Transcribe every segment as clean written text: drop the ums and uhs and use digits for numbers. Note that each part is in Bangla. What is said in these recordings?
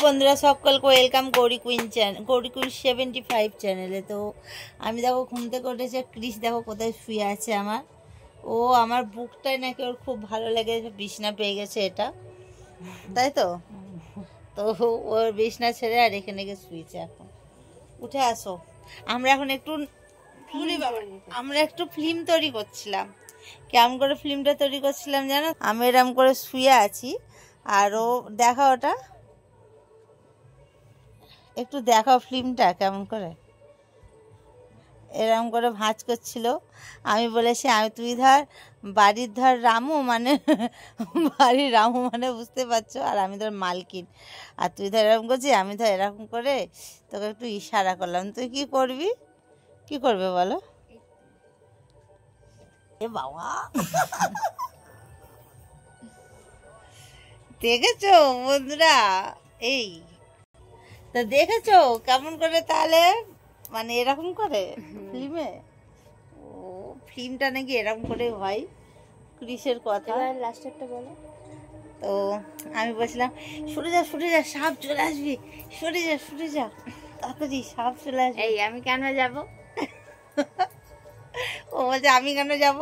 বন্ধুরা সকলকে ওয়েলকাম গৌরী কুইন 75 চ্যানেলে। তো আমি দেখো ঘুম থেকে উঠেছে, ক্রিস দেখো কোথায় শুয়ে আছে আমার। ও আমার বুকটাই নাকি ওর খুব ভালো লেগেছে, বিছনা পেয়ে গেছে এটা, তাই তো। তো ওর বিছনা ছেড়ে আর এখানে গিয়ে শুয়েছে। এখন উঠে আসো, আমরা এখন একটু ফিল্ম তৈরি করছিলাম। কেমন করে ফিল্মটা তৈরি করছিলাম জানো? আমি এরম করে শুয়ে আছি আর ও দেখা, ওটা একটু দেখাও ফিল্মটা কেমন করে এরকম করে ভাঁজ করছিল। আমি বলেছি তুই ধর বাড়ির রামু মানে বাড়ির রামু মানে বুঝতে পারছো, আর আমি ধর মালকিন, আর তুই ধর এরকম করছিস, আমি ধর এরকম করে তোকে একটু ইশারা করলাম। তুই কি করবি, কি করবে বলো? এ বাবা দেখেছো বন্ধুরা? এই তা দেখেছো কেমন করে তাহলে, মানে এরকম করে ফিল্মে। ও ফিল্মটা নাকি এরকম করে হয়, ক্রিসের কথা। লাস্ট একটা বলো। তো আমি বলছিলাম সরে যা সাপ চলে আসবি, সরে যা তাড়াতাড়ি, সাপ চলে আসবে। এই আমি কেন যাব? ও বলছে আমি কেন যাব,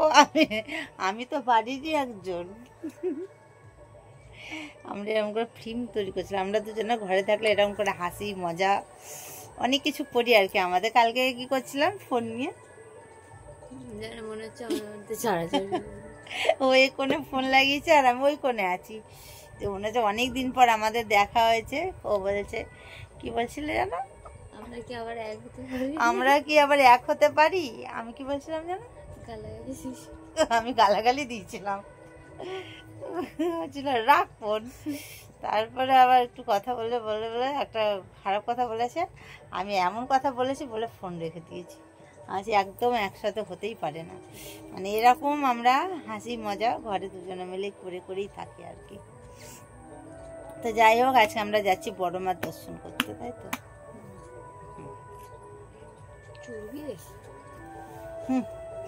আমি তো বাড়িরই একজন। আমরা এরকম করে ফিল্ম তৈরি করছিলাম, আমরা দুজনে ঘরে থাকলে এরকম করে হাসি মজা অনেক কিছু করি আর কি। আমাদের কালকে কি করছিলাম ফোন নিয়ে, মনে হচ্ছে আমার মধ্যে ছড়াছড়ি। ও এই কোণে ফোন লাগিয়েছে আর আমি ওই কোণে আছি। তো মনে হচ্ছে অনেক দিন পর আমাদের দেখা হয়েছে। ও বলেছে কি বলছিলে জানো? আমরা কি আবার এক হতে পারি? আমরা কি আবার এক হতে পারি? আমি কি বলছিলাম জানো? আমি গালাগালি দিয়েছিলাম, রাখ ফোন। তারপরে আবার একটু কথা বলে একটা খারাপ কথা বলেছে, আমি এমন কথা বলেছি বলে ফোন রেখে দিয়েছি। আজ একদম একসাথে হতেই পারে না, মানে এরকম আমরা হাসি মজা ঘরে দুজনে মিলে করেই থাকি আর কি। তো যাই হোক, আজকে আমরা যাচ্ছি বড় মার দর্শন করতে, তাই তো।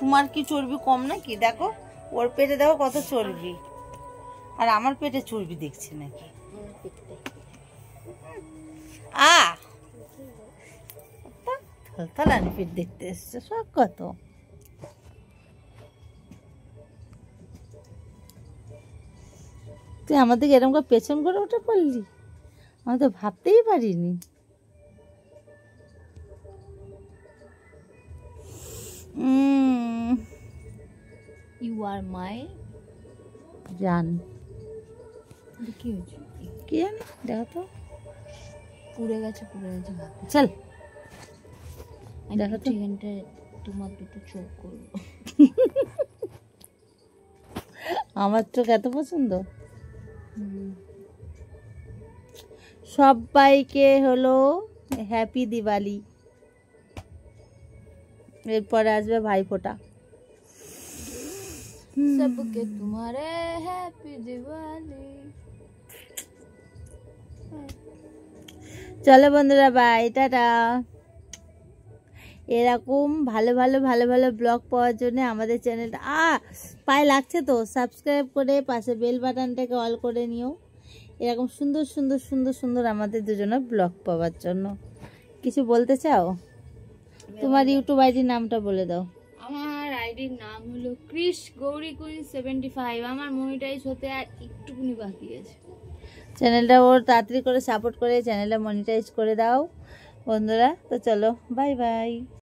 তোমার কি চর্বি কম নাকি? দেখো ওর পেটে দেখো কত চর্বি, আর আমার পেটে চর্বি দেখছি নাকি? থালানি পেট দেখতে এসছে, সব কত। তুই আমাদেরকে এরকম করে পেছন করে উঠে পড়লি, আমি তো ভাবতেই পারিনি। ইউ আর মাই জান। কি হয়েছে? কি জানি, দেখো তো। পুড়ে গেছে চল দেখো তো, এখানটা তোমার দুটো চোখ করবো। আমার চোখ এত পছন্দ। সবাইকে হলো হ্যাপি দিওয়ালি। এরপরে আসবে ভাইফোঁটা। সবকে তোমারে হ্যাপি দিওয়ালি। চলো বন্ধুরা, বাই, টাটা। এরকম ভালো ভালো ব্লগ পাওয়ার জন্য আমাদের চ্যানেলটা পায়ে লাগছে তো সাবস্ক্রাইব করে পাশে বেল বাটনটাকে অল করে নিও, এরকম সুন্দর আমাদের দুজনের ব্লগ পাওয়ার জন্য। কিছু বলতে চাও? তোমার ইউটিউব আইডির নামটা বলে দাও। আমার আইডির নাম হলো ক্রিস গৌরী কুইন 75। আমার মনিটাইজ হতে আর একটুকুনি বাকি আছে। চ্যানেলটা ওর তাড়াতাড়ি করে সাপোর্ট করে চ্যানেলটা মনিটাইজ করে দাও বন্ধুরা। তো চলো, বাই বাই।